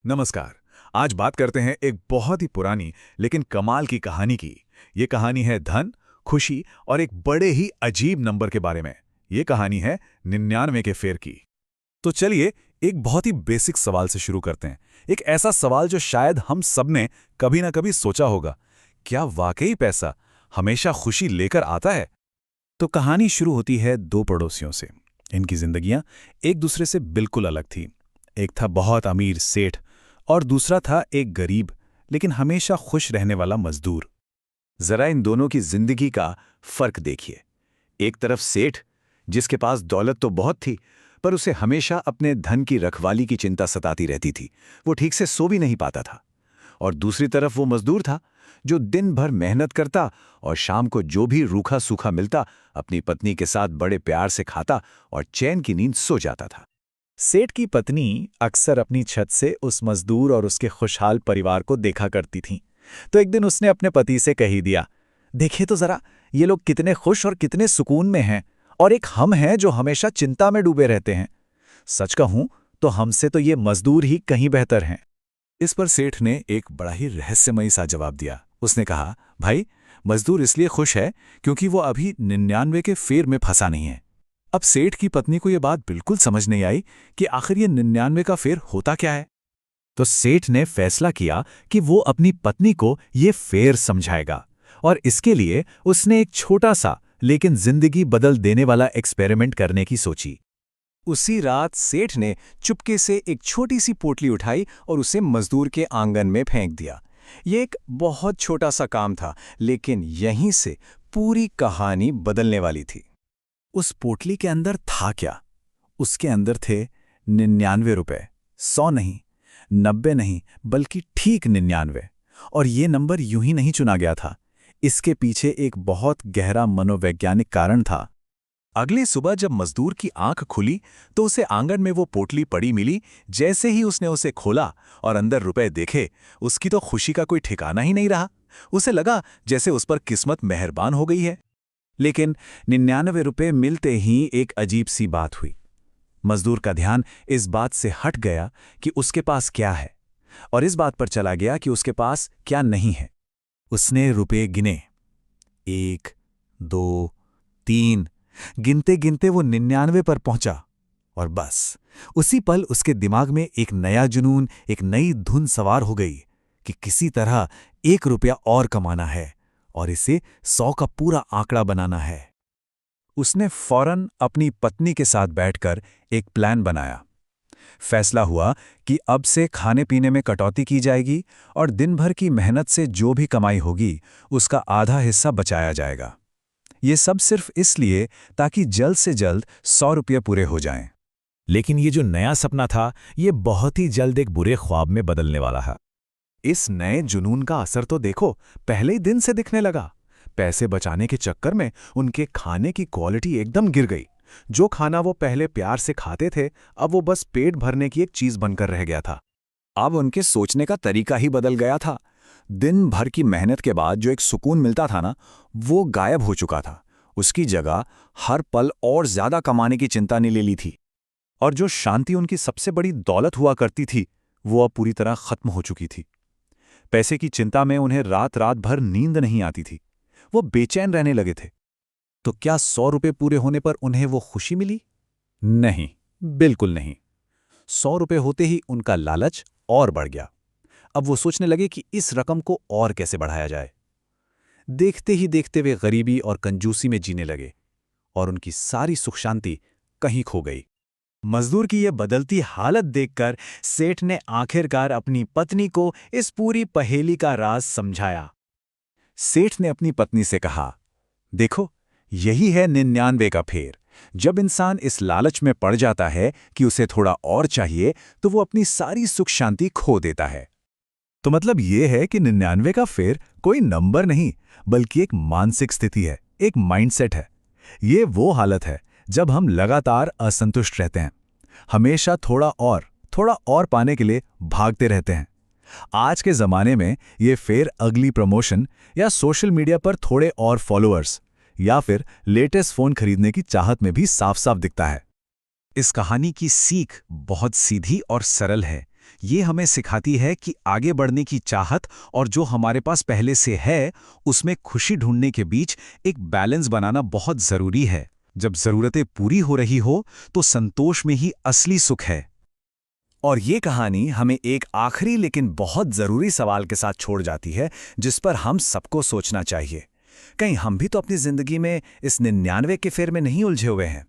नमस्कार। आज बात करते हैं एक बहुत ही पुरानी लेकिन कमाल की कहानी की। ये कहानी है धन, खुशी और एक बड़े ही अजीब नंबर के बारे में। ये कहानी है 99 के फेर की। तो चलिए एक बहुत ही बेसिक सवाल से शुरू करते हैं। एक ऐसा सवाल जो शायद हम सब ने कभी ना कभी सोचा होगा। क्या वाकई पैसा हमेशा खुशी लेकर आता है? तो कहानी शुरू होती है दो पड़ोसियों से। इनकी जिंदगियां एक दूसरे से बिल्कुल अलग थी। एक था बहुत अमीर सेठ और दूसरा था एक गरीब लेकिन हमेशा खुश रहने वाला मजदूर। जरा इन दोनों की जिंदगी का फर्क देखिए। एक तरफ सेठ, जिसके पास दौलत तो बहुत थी, पर उसे हमेशा अपने धन की रखवाली की चिंता सताती रहती थी। वो ठीक से सो भी नहीं पाता था। और दूसरी तरफ वो मजदूर था, जो दिन भर मेहनत करता और शाम को जो भी रूखा सूखा मिलता अपनी पत्नी के साथ बड़े प्यार से खाता और चैन की नींद सो जाता था। सेठ की पत्नी अक्सर अपनी छत से उस मजदूर और उसके खुशहाल परिवार को देखा करती थी। तो एक दिन उसने अपने पति से कही दिया, देखिए तो जरा, ये लोग कितने खुश और कितने सुकून में हैं, और एक हम हैं जो हमेशा चिंता में डूबे रहते हैं। सच कहूं तो हमसे तो ये मजदूर ही कहीं बेहतर हैं। इस पर सेठ ने एक बड़ा ही रहस्यमयी सा जवाब दिया। उसने कहा, भाई, मजदूर इसलिए खुश है क्योंकि वो अभी 99 के फेर में फंसा नहीं है। अब सेठ की पत्नी को यह बात बिल्कुल समझ नहीं आई कि आखिर ये 99 का फेर होता क्या है। तो सेठ ने फैसला किया कि वो अपनी पत्नी को ये फेर समझाएगा, और इसके लिए उसने एक छोटा सा लेकिन जिंदगी बदल देने वाला एक्सपेरिमेंट करने की सोची। उसी रात सेठ ने चुपके से एक छोटी सी पोटली उठाई और उसे मजदूर के आंगन में फेंक दिया। ये एक बहुत छोटा सा काम था, लेकिन यहीं से पूरी कहानी बदलने वाली थी। उस पोटली के अंदर था क्या? उसके अंदर थे 99 रुपए। 100 नहीं, 90 नहीं, बल्कि ठीक 99। और ये नंबर यूं ही नहीं चुना गया था। इसके पीछे एक बहुत गहरा मनोवैज्ञानिक कारण था। अगली सुबह जब मजदूर की आंख खुली तो उसे आंगन में वो पोटली पड़ी मिली। जैसे ही उसने उसे खोला और अंदर रुपए देखे, उसकी तो खुशी का कोई ठिकाना ही नहीं रहा। उसे लगा जैसे उस पर किस्मत मेहरबान हो गई है। लेकिन 99 रुपए मिलते ही एक अजीब सी बात हुई। मजदूर का ध्यान इस बात से हट गया कि उसके पास क्या है, और इस बात पर चला गया कि उसके पास क्या नहीं है। उसने रुपए गिने, 1, 2, 3। गिनते गिनते वो 99 पर पहुंचा, और बस उसी पल उसके दिमाग में एक नया जुनून, एक नई धुन सवार हो गई कि किसी तरह 1 रुपया और कमाना है और इसे 100 का पूरा आंकड़ा बनाना है। उसने फौरन अपनी पत्नी के साथ बैठकर एक प्लान बनाया। फैसला हुआ कि अब से खाने पीने में कटौती की जाएगी और दिन भर की मेहनत से जो भी कमाई होगी उसका आधा हिस्सा बचाया जाएगा। ये सब सिर्फ इसलिए ताकि जल्द से जल्द 100 रुपये पूरे हो जाएं। लेकिन ये जो नया सपना था, ये बहुत ही जल्द एक बुरे ख्वाब में बदलने वाला है। इस नए जुनून का असर तो देखो, पहले ही दिन से दिखने लगा। पैसे बचाने के चक्कर में उनके खाने की क्वालिटी एकदम गिर गई। जो खाना वो पहले प्यार से खाते थे, अब वो बस पेट भरने की एक चीज बनकर रह गया था। अब उनके सोचने का तरीका ही बदल गया था। दिन भर की मेहनत के बाद जो एक सुकून मिलता था ना, वो गायब हो चुका था। उसकी जगह हर पल और ज्यादा कमाने की चिंता ने ले ली थी। और जो शांति उनकी सबसे बड़ी दौलत हुआ करती थी, वो अब पूरी तरह खत्म हो चुकी थी। पैसे की चिंता में उन्हें रात रात भर नींद नहीं आती थी। वो बेचैन रहने लगे थे। तो क्या 100 रुपये पूरे होने पर उन्हें वो खुशी मिली? नहीं, बिल्कुल नहीं। 100 रुपये होते ही उनका लालच और बढ़ गया। अब वो सोचने लगे कि इस रकम को और कैसे बढ़ाया जाए। देखते ही देखते वे गरीबी और कंजूसी में जीने लगे, और उनकी सारी सुख शांति कहीं खो गई। मजदूर की यह बदलती हालत देखकर सेठ ने आखिरकार अपनी पत्नी को इस पूरी पहेली का राज समझाया। सेठ ने अपनी पत्नी से कहा, देखो, यही है 99 का फेर। जब इंसान इस लालच में पड़ जाता है कि उसे थोड़ा और चाहिए, तो वो अपनी सारी सुख शांति खो देता है। तो मतलब ये है कि 99 का फेर कोई नंबर नहीं, बल्कि एक मानसिक स्थिति है, एक माइंडसेट है। ये वो हालत है जब हम लगातार असंतुष्ट रहते हैं, हमेशा थोड़ा और पाने के लिए भागते रहते हैं। आज के ज़माने में ये फेर अगली प्रमोशन या सोशल मीडिया पर थोड़े और फॉलोअर्स या फिर लेटेस्ट फ़ोन खरीदने की चाहत में भी साफ साफ दिखता है। इस कहानी की सीख बहुत सीधी और सरल है। ये हमें सिखाती है कि आगे बढ़ने की चाहत और जो हमारे पास पहले से है, उसमें खुशी ढूंढने के बीच एक बैलेंस बनाना बहुत ज़रूरी है। जब ज़रूरतें पूरी हो रही हो, तो संतोष में ही असली सुख है। और ये कहानी हमें एक आखिरी लेकिन बहुत ज़रूरी सवाल के साथ छोड़ जाती है, जिस पर हम सबको सोचना चाहिए। कहीं हम भी तो अपनी ज़िंदगी में इस 99 के फेर में नहीं उलझे हुए हैं।